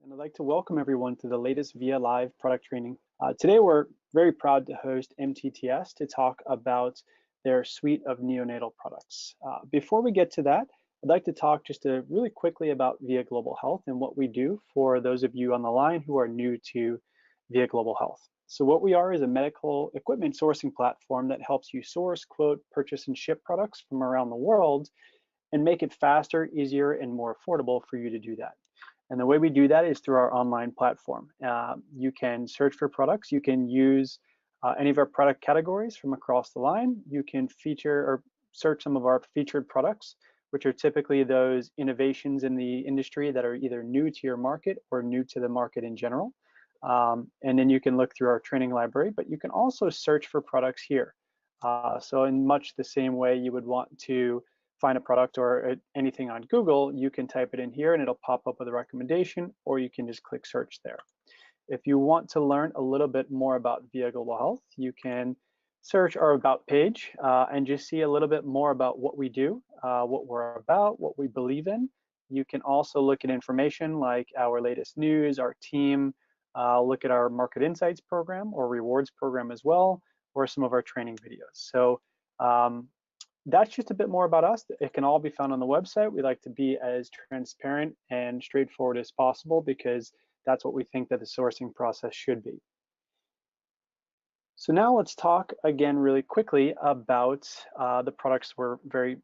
And I'd like to welcome everyone to the latest VIA Live product training. Today, we're very proud to host MTTS to talk about their suite of neonatal products. Before we get to that, I'd like to talk just really quickly about VIA Global Health and what we do for those of you on the line who are new to VIA Global Health. So what we are is a medical equipment sourcing platform that helps you source, quote, purchase, and ship products from around the world and make it faster, easier, and more affordable for you to do that. And the way we do that is through our online platform. You can search for products. You can use any of our product categories from across the line. You can feature or search some of our featured products, which are typically those innovations in the industry that are either new to your market or new to the market in general. And then you can look through our training library, but you can also search for products here. So in much the same way you would want to find a product or anything on Google, you can type it in here and it'll pop up with a recommendation, or you can just click search there. If you want to learn a little bit more about VIA Global Health, you can search our About page and just see a little bit more about what we do, what we're about, what we believe in. You can also look at information like our latest news, our team, look at our Market Insights program or rewards program as well, or some of our training videos. So that's just a bit more about us. It can all be found on the website. We like to be as transparent and straightforward as possible because that's what we think that the sourcing process should be. So now let's talk again really quickly about the products we're very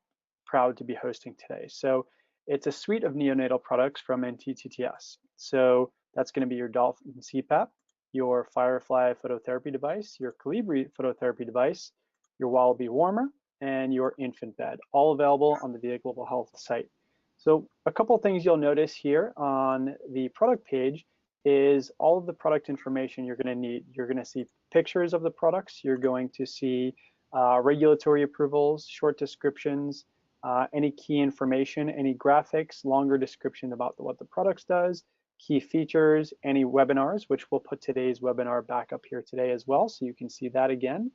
proud to be hosting today. So it's a suite of neonatal products from MTTS. So that's going to be your Dolphin CPAP, your Firefly phototherapy device, your Colibri phototherapy device, your Wallaby warmer, and your infant bed, all available on the VIA Global Health site. So a couple of things you'll notice here on the product page is all of the product information you're going to need. You're going to see pictures of the products. You're going to see regulatory approvals, short descriptions, any key information, any graphics, longer description about what the products does, key features, any webinars, which we'll put today's webinar back up here today as well, so you can see that again.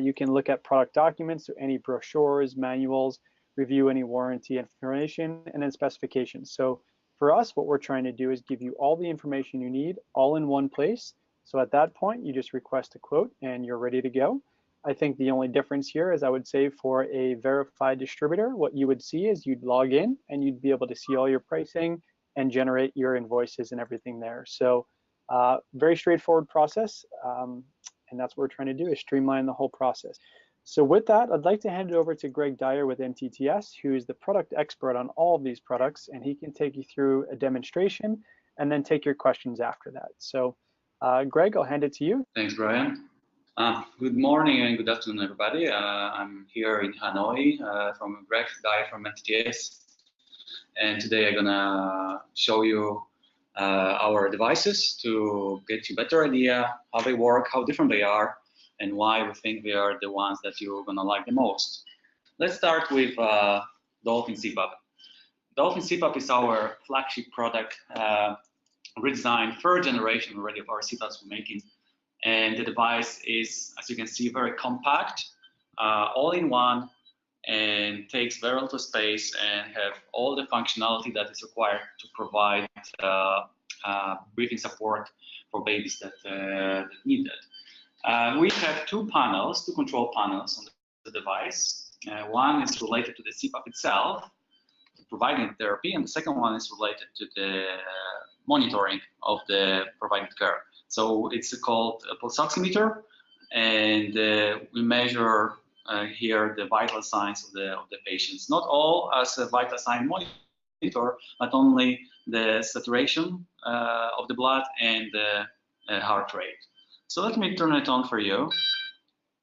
You can look at product documents, so any brochures, manuals, review any warranty information, and then specifications. So for us, what we're trying to do is give you all the information you need all in one place. So at that point, you just request a quote and you're ready to go. I think the only difference here is I would say for a verified distributor, what you would see is you'd log in and you'd be able to see all your pricing and generate your invoices and everything there. So very straightforward process. And that's what we're trying to do is streamline the whole process. So with that, I'd like to hand it over to Greg Dyer with MTTS, who's the product expert on all of these products, and he can take you through a demonstration and then take your questions after that. So Greg, I'll hand it to you. Thanks, Brian. Good morning and good afternoon, everybody. I'm here in Hanoi from Greg Dyer from MTTS, and today I'm gonna show you our devices to get you a better idea how they work, how different they are, and why we think they are the ones that you're gonna like the most. Let's start with Dolphin CPAP. Dolphin CPAP is our flagship product, redesigned third generation already of our CPAPs we're making. And the device is, as you can see, very compact, all in one, and takes very little space and have all the functionality that is required to provide breathing support for babies that need it. We have two control panels on the device. One is related to the CPAP itself, providing therapy, and the second one is related to the monitoring of the provided care. So it's called a pulse oximeter, and we measure here the vital signs of the patients. Not all as a vital sign monitor, but only the saturation of the blood and the heart rate. So let me turn it on for you.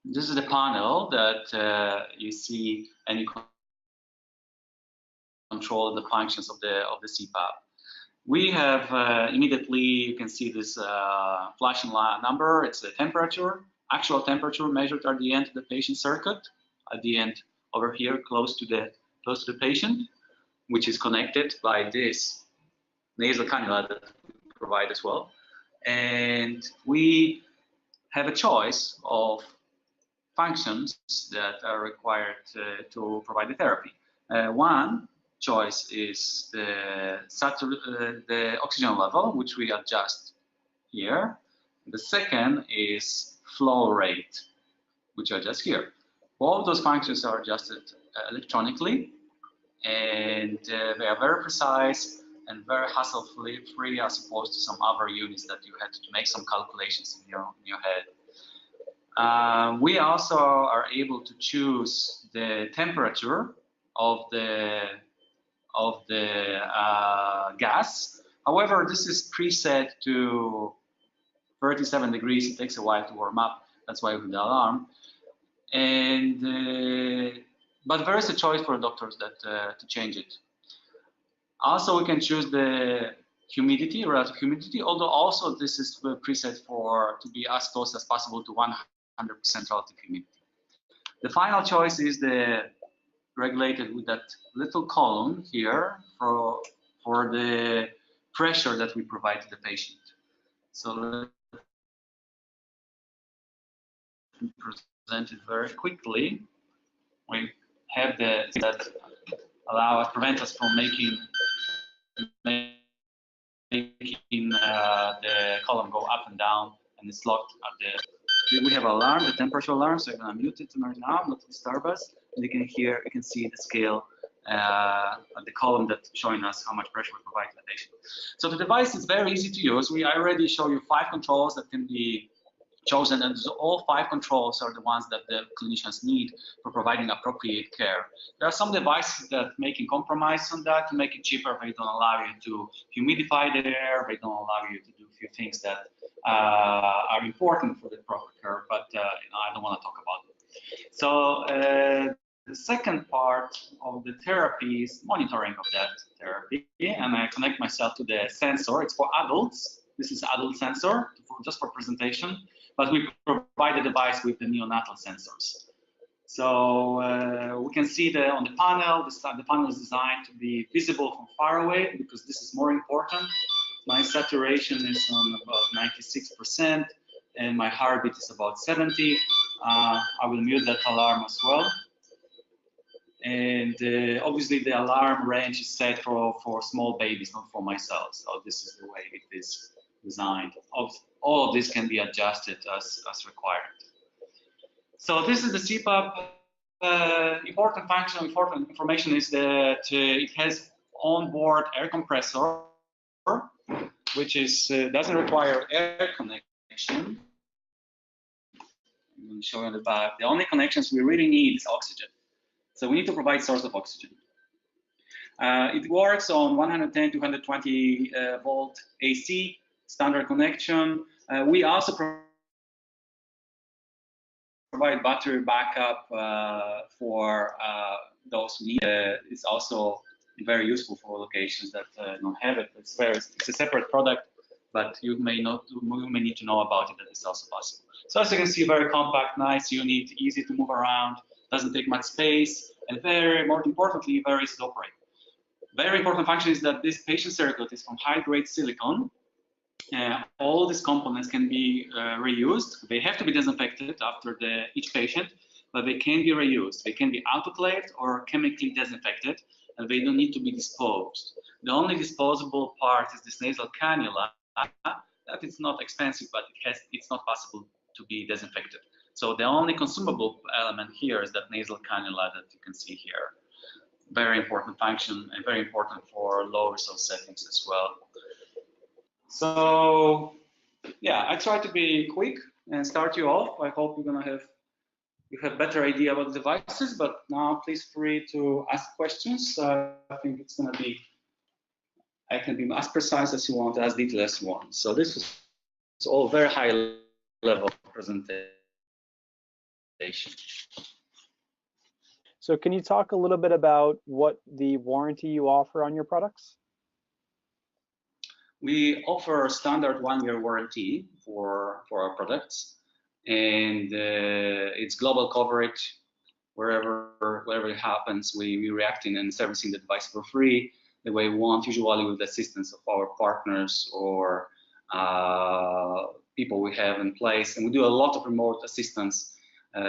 This is the panel that you see, and you control the functions of the CPAP. We have immediately, you can see this flashing number. It's the temperature, actual temperature measured at the end of the patient circuit, at the end over here, close to the patient, which is connected by this nasal cannula that we provide as well. And we have a choice of functions that are required to provide the therapy. One choice is the oxygen level, which we adjust here. The second is flow rate, which I adjust here. Both those functions are adjusted electronically, and they are very precise and very hassle-free as opposed to some other units that you had to make some calculations in your head. We also are able to choose the temperature of the gas. However, this is preset to 37 degrees. It takes a while to warm up. That's why we have the alarm. And but there is a choice for doctors that to change it. Also, we can choose the humidity, relative humidity, although also this is preset to be as close as possible to 100% relative humidity. The final choice is regulated with that little column here for the pressure that we provide to the patient. So let me present it very quickly. We have that prevent us from making the column go up and down, and it's locked at we have alarm, the temperature alarm, so I'm gonna mute it right now, not to disturb us. And you can see the scale at the column that's showing us how much pressure we provide to the patient. So the device is very easy to use. I already show you 5 controls that can be chosen, and all 5 controls are the ones that the clinicians need for providing appropriate care. There are some devices that making compromise on that to make it cheaper. They don't allow you to humidify the air. They don't allow you to do a few things that are important for the proper care, but I don't want to talk about it. So the second part of the therapy is monitoring of that therapy, and I connect myself to the sensor. It's for adults. This is adult sensor, just for presentation, but we provide the device with the neonatal sensors. So we can see on the panel, the panel is designed to be visible from far away because this is more important. My saturation is on about 96%, and my heartbeat is about 70. I will mute that alarm as well. And obviously the alarm range is set for small babies, not for myself. So this is the way it is designed. All of this can be adjusted as required. So this is the CPAP. Important function, important information is that it has onboard air compressor, which doesn't require air connection. I'm going to show you on the back. The only connections we really need is oxygen. So we need to provide source of oxygen. It works on 110 to 120 volt AC, standard connection. We also provide battery backup for those who need it. It's also very useful for locations that don't have it. It's a separate product, but you may need to know about it, that it's also possible. So as you can see, very compact, nice unit, easy to move around, doesn't take much space, and more importantly, very easy to operate. Very important function is that this patient circuit is from high-grade silicone. All these components can be reused. They have to be disinfected after each patient, but they can be reused. They can be autoclaved or chemically disinfected, and they don't need to be disposed. The only disposable part is this nasal cannula. That is not expensive, but it's not possible to be disinfected. So the only consumable element here is that nasal cannula that you can see here. Very important function and very important for low resource settings as well. So yeah, I try to be quick and start you off. I hope you have better idea about the devices, but now please free to ask questions. I think it's gonna be, I can be as precise as you want, as detailed as you want. So this is all very high level presentation. So can you talk a little bit about what the warranty you offer on your products? We offer a standard 1-year warranty for our products, and it's global coverage. Wherever it happens, we react in and servicing the device for free the way we want, usually with the assistance of our partners or people we have in place. And we do a lot of remote assistance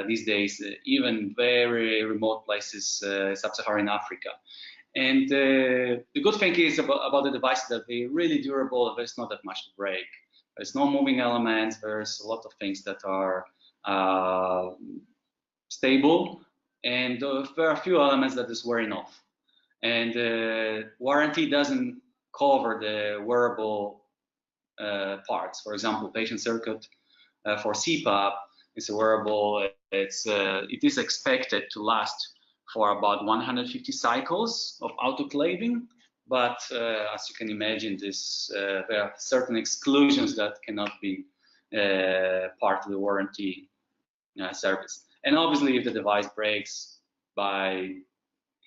these days, even very remote places, sub-Saharan Africa. And the good thing is about the device that they're really durable. There's not that much to break. There's no moving elements. There's a lot of things that are stable, and there are a few elements that is wearing off. And warranty doesn't cover the wearable parts. For example, patient circuit for CPAP is a wearable. It is expected to last for about 150 cycles of autoclaving, but as you can imagine, there are certain exclusions that cannot be part of the warranty service. And obviously, if the device breaks by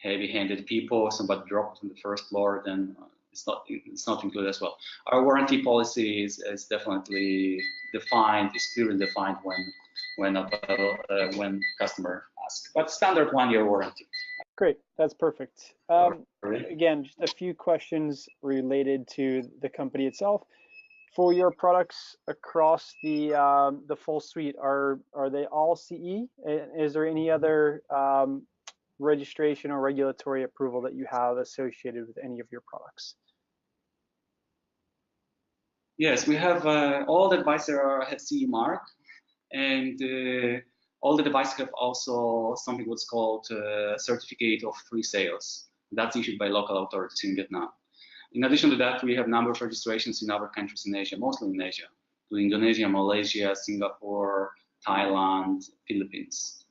heavy-handed people, somebody dropped on the first floor, then it's not included as well. Our warranty policy is definitely defined, is clearly defined when customer asks. But standard 1-year warranty. Great, that's perfect. Again, just a few questions related to the company itself. For your products across the full suite, are they all CE? Is there any other registration or regulatory approval that you have associated with any of your products? Yes, we have all the devices have CE mark, and all the devices have also something what's called certificate of free sales. That's issued by local authorities in Vietnam. In addition to that, we have a number of registrations in other countries in Asia, mostly in Asia, to Indonesia, Malaysia, Singapore, Thailand, Philippines,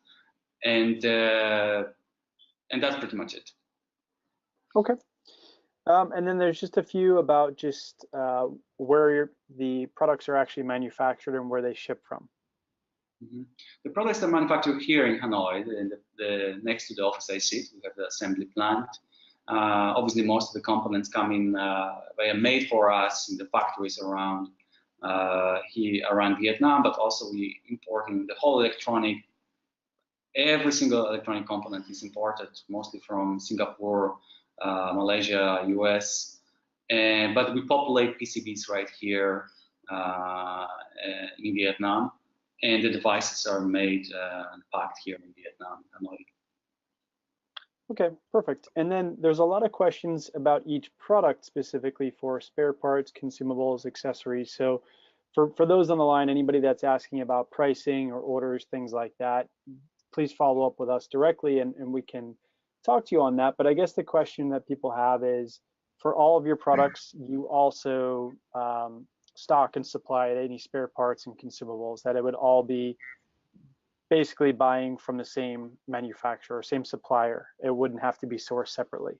and that's pretty much it. Okay. And then there's just a few about just where the products are actually manufactured and where they ship from. Mm-hmm. The products are manufactured here in Hanoi, next to the office I sit. We have the assembly plant. Obviously, most of the components come in, they are made for us in the factories around Vietnam, but also we importing the whole electronic. Every single electronic component is imported, mostly from Singapore, Malaysia, US, but we populate PCBs right here in Vietnam, and the devices are made and packed here in Vietnam, Hanoi. Okay, perfect. And then there's a lot of questions about each product specifically for spare parts, consumables, accessories. So for those on the line, anybody that's asking about pricing or orders, things like that, please follow up with us directly and we can talk to you on that. But I guess the question that people have is, for all of your products, you also stock and supply any spare parts and consumables, that it would all be basically buying from the same manufacturer, same supplier. It wouldn't have to be sourced separately.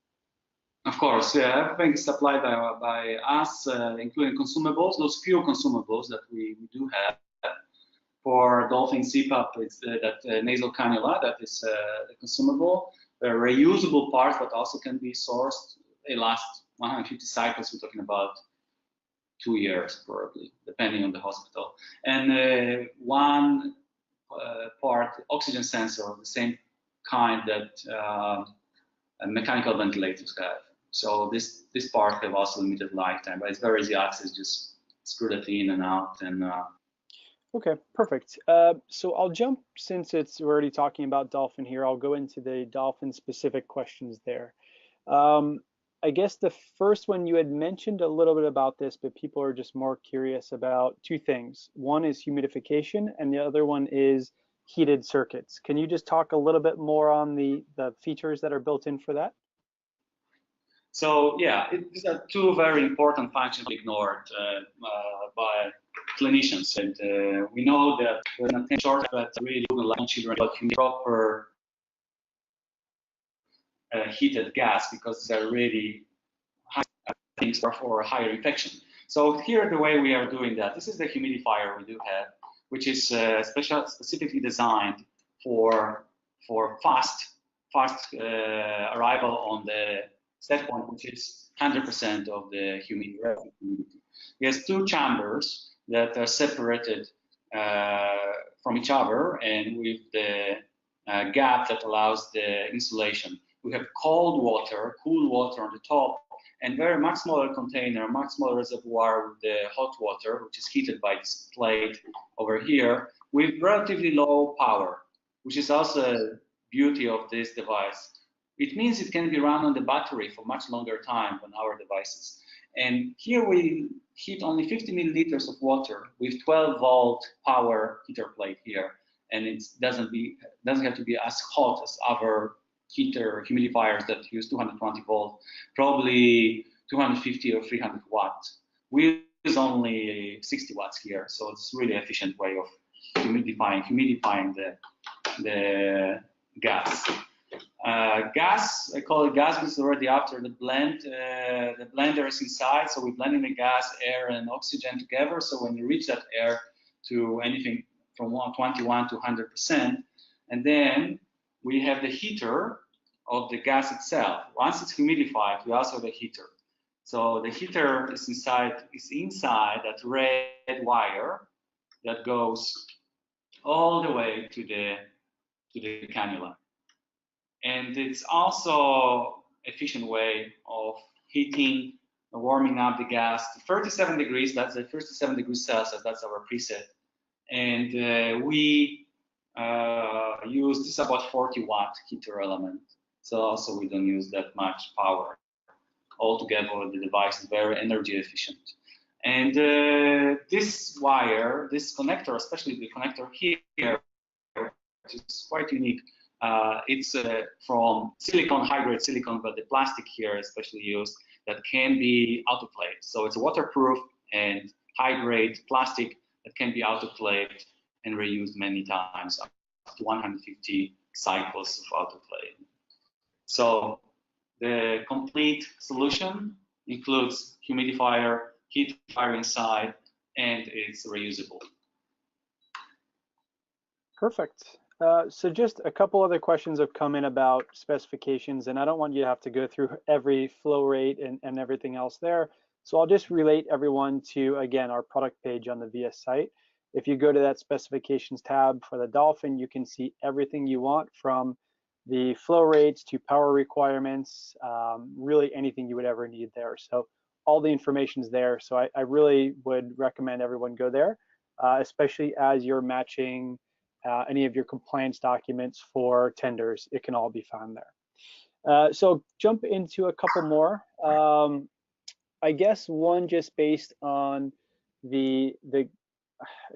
Of course, yeah, everything is supplied by us, including consumables, those few consumables that we do have. For Dolphin CPAP, it's that nasal cannula, that is the consumable. They're reusable parts, but also can be sourced. They last 150 cycles. We're talking about 2 years, probably, depending on the hospital. And one part, oxygen sensor, the same kind that mechanical ventilators have. So this part have also limited lifetime, but it's very easy access. Just screw that in and out, and okay, perfect. So I'll jump, since we're already talking about Dolphin here, I'll go into the Dolphin specific questions there. I guess the first one, you had mentioned a little bit about this, but people are just more curious about two things. One is humidification, and the other one is heated circuits. Can you just talk a little bit more on the features that are built in for that? So yeah, these are two very important functions ignored by clinicians, and we know that there's a short that really allow children about proper heated gas, because they're really high things for higher infection. So here, the way we are doing that, this is the humidifier we do have, which is specifically designed for fast arrival on the set point, which is 100% of the humidity. It has two chambers that are separated from each other, and with the gap that allows the insulation. We have cold water, cool water on the top, and very much smaller container, much smaller reservoir with the hot water, which is heated by this plate over here, with relatively low power, which is also a beauty of this device. It means it can be run on the battery for much longer time than our devices. And here we heat only 50 milliliters of water with 12-volt power heater plate here, and it doesn't have to be as hot as other humidifiers that use 220 volt, probably 250 or 300 watts. We use only 60 watts here, so it's really efficient way of humidifying the gas. Gas, I call it gas because it's already after the blend. The blender is inside, so we're blending the gas, air, and oxygen together. So when you reach that air to anything from 121 to 100%, and then we have the heater of the gas itself. Once it's humidified, we also have the heater. So the heater is inside that red wire that goes all the way to the cannula. And it's also an efficient way of heating, warming up the gas to 37 degrees. That's the 37 degrees Celsius. That's our preset. And we use this about 40-watt heater element. So also we don't use that much power. Altogether, the device is very energy efficient. And this wire, this connector, especially the connector here, which is quite unique. It's from silicon, high-grade silicon, but the plastic here is especially used that can be autoclaved. So it's waterproof and high-grade plastic that can be autoclaved and reused many times, up to 150 cycles of autoclave. So the complete solution includes humidifier, heatifier inside, and it's reusable. Perfect. So just a couple other questions have come in about specifications, and I don't want you to have to go through every flow rate and everything else there. So I'll just relate everyone to, again, our product page on the VS site. If you go to that specifications tab for the Dolphin, you can see everything you want, from the flow rates to power requirements, really anything you would ever need there. So all the information is there. So I really would recommend everyone go there, especially as you're matching any of your compliance documents for tenders. It can all be found there. So jump into a couple more. I guess one just based on a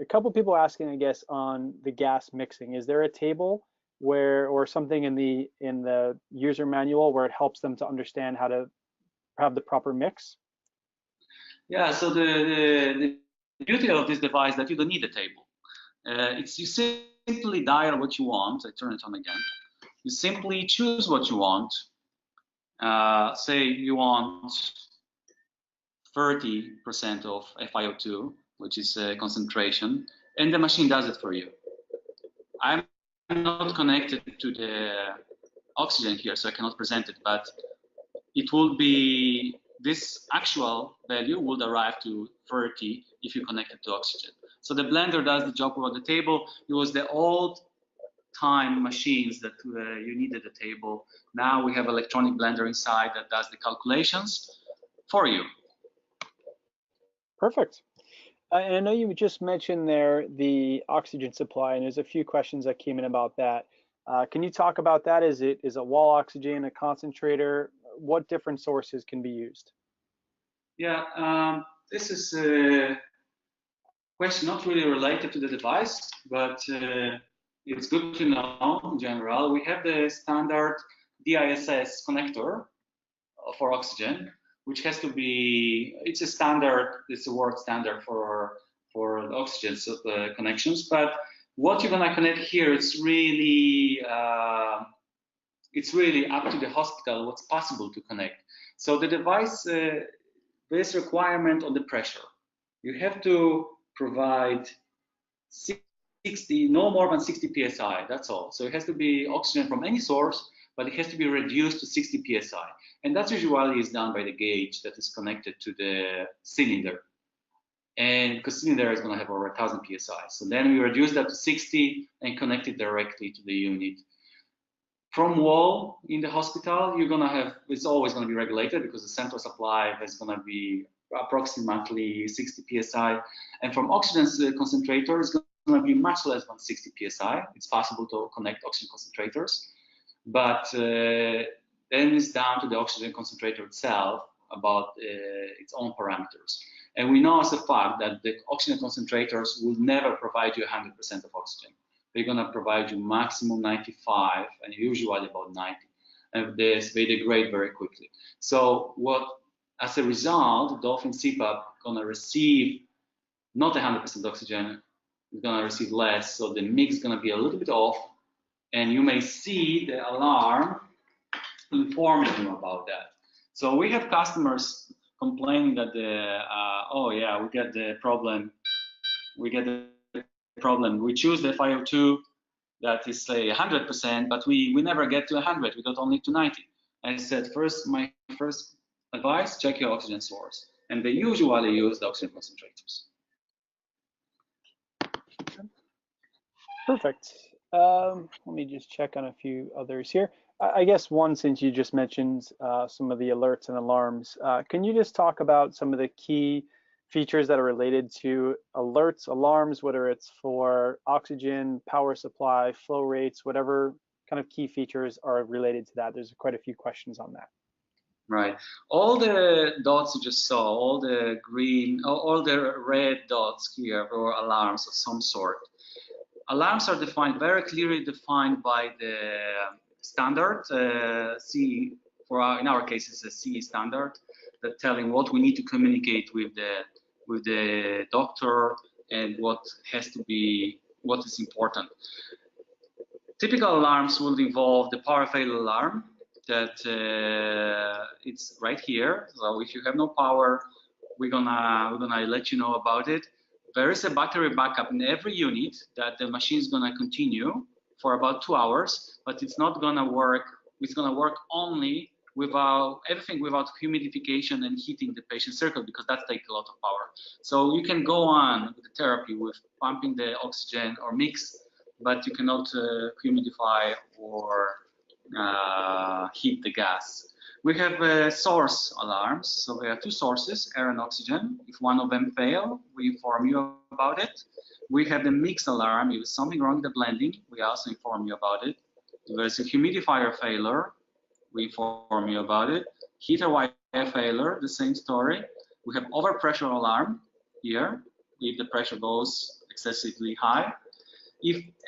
couple people asking, I guess, on the gas mixing. Is there a table or something in the user manual where it helps them to understand how to have the proper mix? Yeah, so the beauty of this device is that you don't need a table. You simply dial what you want. I turn it on again. You simply choose what you want. Say you want 30% of FiO2, which is concentration, and the machine does it for you. I'm not connected to the oxygen here, so I cannot present it, but it will be, this actual value would arrive to 30 if you connect it to oxygen. So the blender does the job on the table. It was the old time machines that you needed a table. Now we have electronic blender inside that does the calculations for you. Perfect. And I know you just mentioned there the oxygen supply, and there's a few questions that came in about that. Can you talk about that? Is it wall oxygen, a concentrator? What different sources can be used? Yeah, this is a question not really related to the device, but it's good to know in general. We have the standard DISS connector for oxygen, which has to be, it's a standard, it's a world standard for the oxygen connections. But what you're gonna connect here, it's really up to the hospital what's possible to connect. So the device, there's requirement on the pressure. You have to provide 60, no more than 60 psi, that's all. So it has to be oxygen from any source, but it has to be reduced to 60 psi. And that usually is done by the gauge that is connected to the cylinder. And because cylinder is going to have over 1,000 psi. So then we reduce that to 60 and connect it directly to the unit. From wall in the hospital, you're going to have, it's always going to be regulated because the central supply is going to be approximately 60 psi. And from oxygen concentrator, it's going to be much less than 60 psi. It's possible to connect oxygen concentrators. But Then it's down to the oxygen concentrator itself about its own parameters. And we know as a fact that the oxygen concentrators will never provide you 100% of oxygen. They're going to provide you maximum 95 and usually about 90. And they degrade very quickly. So as a result, Dolphin CPAP going to receive not 100% oxygen, it's going to receive less. So the mix is going to be a little bit off. And you may see the alarm informing you about that. So we have customers complaining that oh yeah, we get the problem. We choose the FiO2 that is say 100%, but we never get to 100. We got only to 90. I said my first advice: check your oxygen source, and they usually use the oxygen concentrators. Perfect. Let me just check on a few others here. I guess one, since you just mentioned some of the alerts and alarms, can you just talk about some of the key features that are related to alerts, alarms, whether it's for oxygen, power supply, flow rates, whatever kind of key features are related to that? There's quite a few questions on that. Right. All the dots you just saw, all the green, all the red dots here were alarms of some sort. Alarms are defined, very clearly defined by the standard, CE, in our case it's a CE standard, that telling what we need to communicate with the doctor and what is important. Typical alarms will involve the power failure alarm that it's right here. So if you have no power, we're gonna let you know about it. There is a battery backup in every unit that the machine is gonna continue for about 2 hours, but it's not gonna work. It's gonna work only without humidification and heating the patient circle, because that takes a lot of power. So you can go on with the therapy with pumping the oxygen or mix, but you cannot humidify or heat the gas. We have source alarms. So we have two sources, air and oxygen. If one of them fail, we inform you about it. We have the mix alarm. If there's something wrong with the blending, we also inform you about it. If there's a humidifier failure, we inform you about it. Heater wire failure, the same story. We have overpressure alarm here, if the pressure goes excessively high.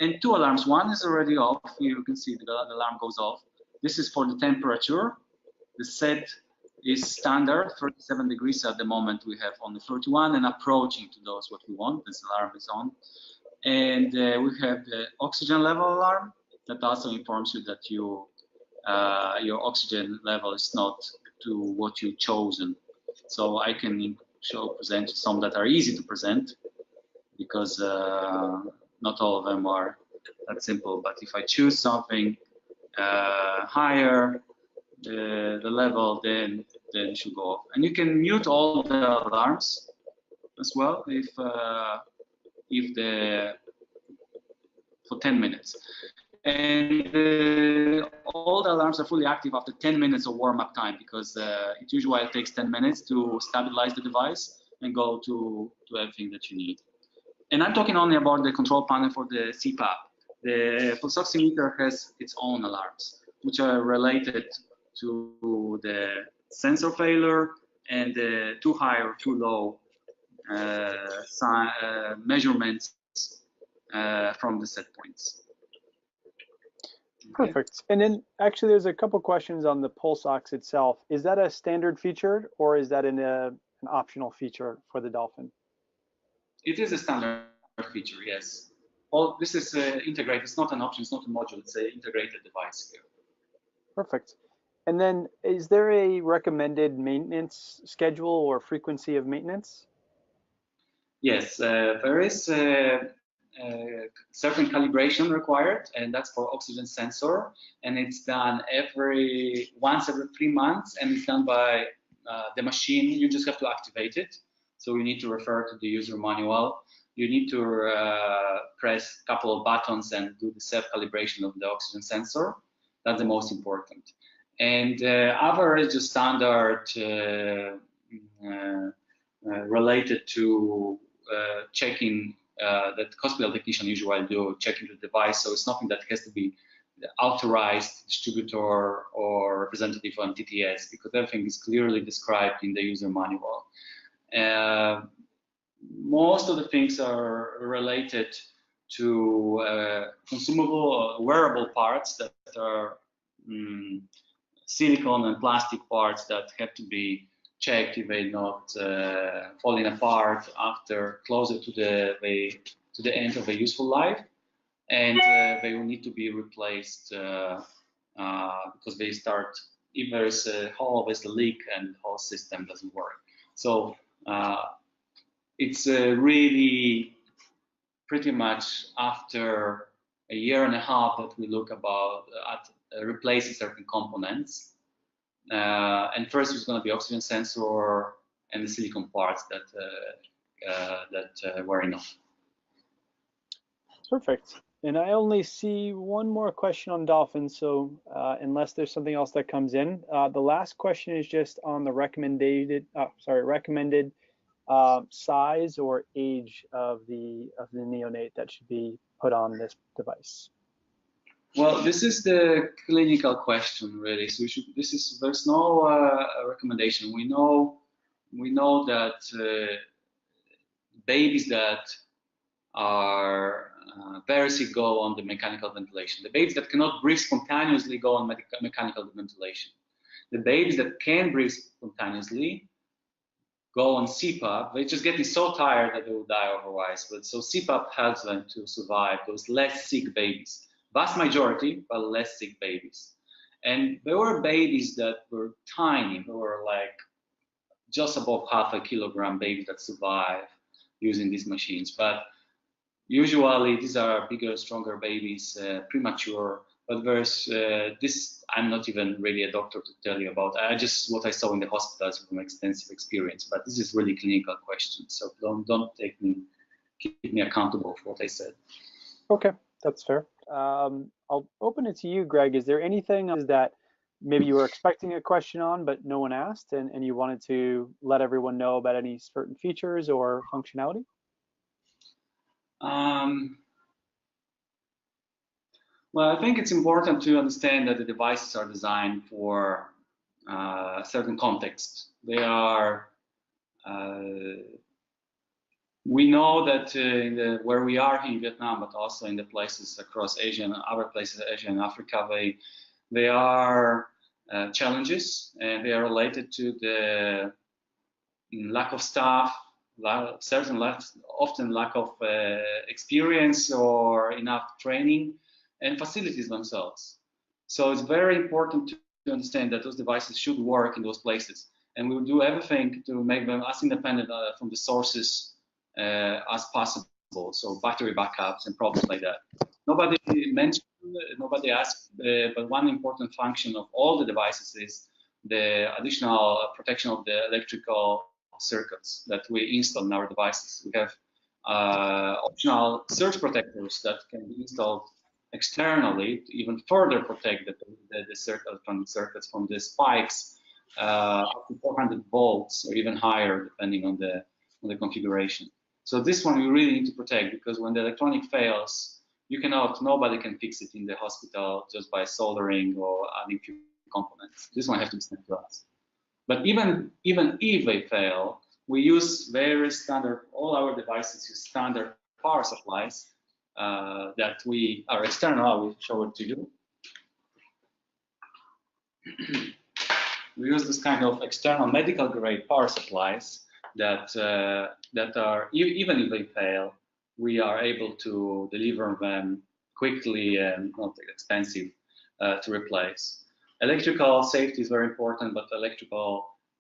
And two alarms, one is already off. You can see the alarm goes off. This is for the temperature. The set is standard, 37 degrees at the moment. We have only 31 and approaching to those what we want. This alarm is on. And we have the oxygen level alarm that also informs you that your oxygen level is not to what you've chosen. So I can present some that are easy to present, because not all of them are that simple. But if I choose something higher, the level, then it should go off. And you can mute all the alarms as well for 10 minutes. And all the alarms are fully active after 10 minutes of warm-up time, because it usually takes 10 minutes to stabilize the device and go to everything that you need. And I'm talking only about the control panel for the CPAP. The pulse oximeter has its own alarms, which are related to the sensor failure and the too high or too low measurements from the set points. Perfect. And then actually there's a couple questions on the pulse ox itself. Is that a standard feature, or is that an optional feature for the Dolphin? It is a standard feature, yes. This is integrated. It's not an option, it's not a module, it's an integrated device here. Perfect. And then is there a recommended maintenance schedule or frequency of maintenance? Yes, there is certain calibration required, and that's for oxygen sensor, and it's done once every 3 months, and it's done by the machine. You just have to activate it. So you need to refer to the user manual. You need to press a couple of buttons and do the self-calibration of the oxygen sensor. That's the most important. And other is just standard related to checking that hospital technician usually do, checking the device. So it's nothing that has to be authorized distributor or representative of MTTS, because everything is clearly described in the user manual. Most of the things are related to consumable wearable parts that are silicone and plastic parts that have to be checked if they're not falling apart after closer to the end of a useful life, and they will need to be replaced because they start, if there's a hole, there's a leak and the whole system doesn't work. So it's really pretty much after a year and a half that we look at replacing certain components. And first it's going to be oxygen sensor and the silicone parts that were enough. Perfect. And I only see one more question on Dolphin, so unless there's something else that comes in, the last question is just on the recommended size or age of the neonate that should be put on this device. Well, this is the clinical question, really. So there's no recommendation. We know that babies that are very sick go on the mechanical ventilation. The babies that cannot breathe spontaneously go on mechanical ventilation. The babies that can breathe spontaneously go on CPAP. They're just getting so tired that they will die otherwise. But so CPAP helps them to survive those less sick babies. Vast majority, but less sick babies. And there were babies that were tiny. They were like just above half a kilogram babies that survive using these machines. But usually these are bigger, stronger babies, premature. But there's this, I'm not even really a doctor to tell you about. Just what I saw in the hospitals from extensive experience. But this is really clinical questions. So don't keep me accountable for what I said. Okay, that's fair. I'll open it to you, Greg. Is there anything that maybe you were expecting a question on, but no one asked, and you wanted to let everyone know about any certain features or functionality? Well, I think it's important to understand that the devices are designed for a certain context. They are, we know that where we are in Vietnam, but also in the places across Asia and other places, Asia and Africa, they are challenges, and they are related to the lack of staff, often lack of experience or enough training, and facilities themselves. So it's very important to understand that those devices should work in those places, and we will do everything to make them as independent from the sources as possible. So battery backups and problems like that. Nobody mentioned, nobody asked, but one important function of all the devices is the additional protection of the electrical circuits that we install in our devices. We have optional surge protectors that can be installed externally to even further protect the electronic circuits from the spikes up to 400 volts or even higher, depending on the configuration. So this one we really need to protect, because when the electronic fails, nobody can fix it in the hospital just by soldering or adding few components. This one has to be sent to us. But even if they fail, we use very standard, all our devices use standard power supplies that we are external. I will show it to you. We use this kind of external medical grade power supplies that are, even if they fail, we are able to deliver them quickly and not expensive to replace. Electrical safety is very important, but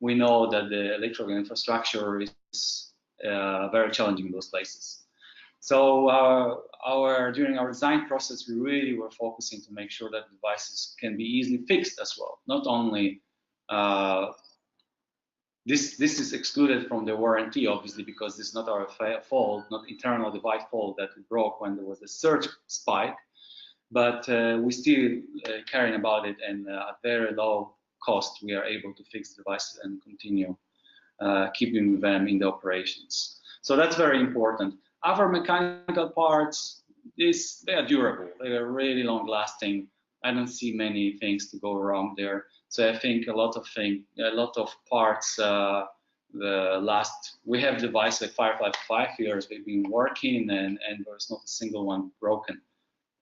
we know that the electrical infrastructure is very challenging in those places. So during our design process, we really were focusing to make sure that devices can be easily fixed as well. Not only this is excluded from the warranty, obviously, because it's not our fault, not internal device fault that it broke when there was a surge spike, but we still caring about it, and at very low cost, we are able to fix devices and continue keeping them in the operations. So that's very important. Other mechanical parts, they are durable. They are really long-lasting. I don't see many things to go wrong there. So I think a lot of parts. We have devices like Firefly for 5 years. They've been working, and there's not a single one broken.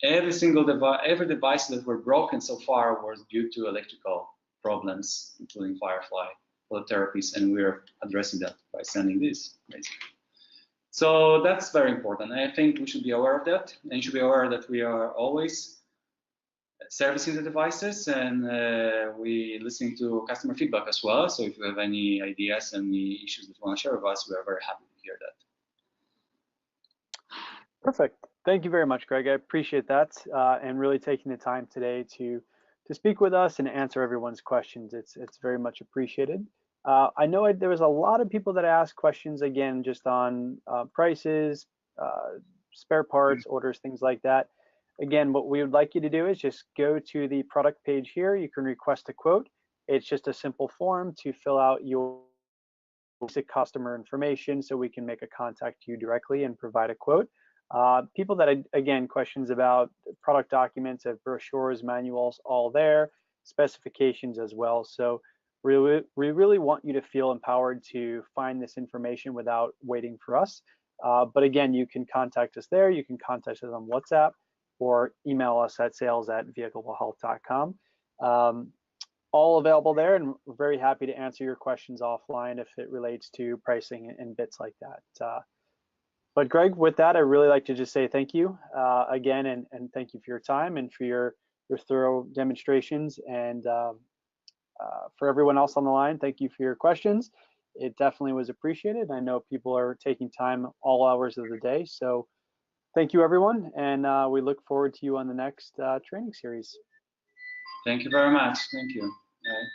Every device that were broken so far was due to electrical problems, including Firefly therapies, and we're addressing that by sending this, basically. So that's very important. I think we should be aware of that, and you should be aware that we are always servicing the devices, and we listening to customer feedback as well. So if you have any ideas, any issues that you want to share with us, we are very happy to hear that. Perfect. Thank you very much, Greg. I appreciate that, and really taking the time today to speak with us and answer everyone's questions. It's very much appreciated. I know there was a lot of people that asked questions again, just on prices, spare parts, orders, things like that. Again, what we would like you to do is just go to the product page here. You can request a quote. It's just a simple form to fill out your basic customer information so we can make a contact to you directly and provide a quote. People that, again, questions about product documents, brochures, manuals, all there, specifications as well. So we really want you to feel empowered to find this information without waiting for us. But again, you can contact us there. You can contact us on WhatsApp or email us at sales@vehicle-health.com. All available there, and we're very happy to answer your questions offline if it relates to pricing and bits like that. But Greg, with that, I'd really like to just say thank you again, and thank you for your time and for your thorough demonstrations. And for everyone else on the line, thank you for your questions. It definitely was appreciated. I know people are taking time all hours of the day. So thank you, everyone. And we look forward to you on the next training series. Thank you very much. Thank you. Bye.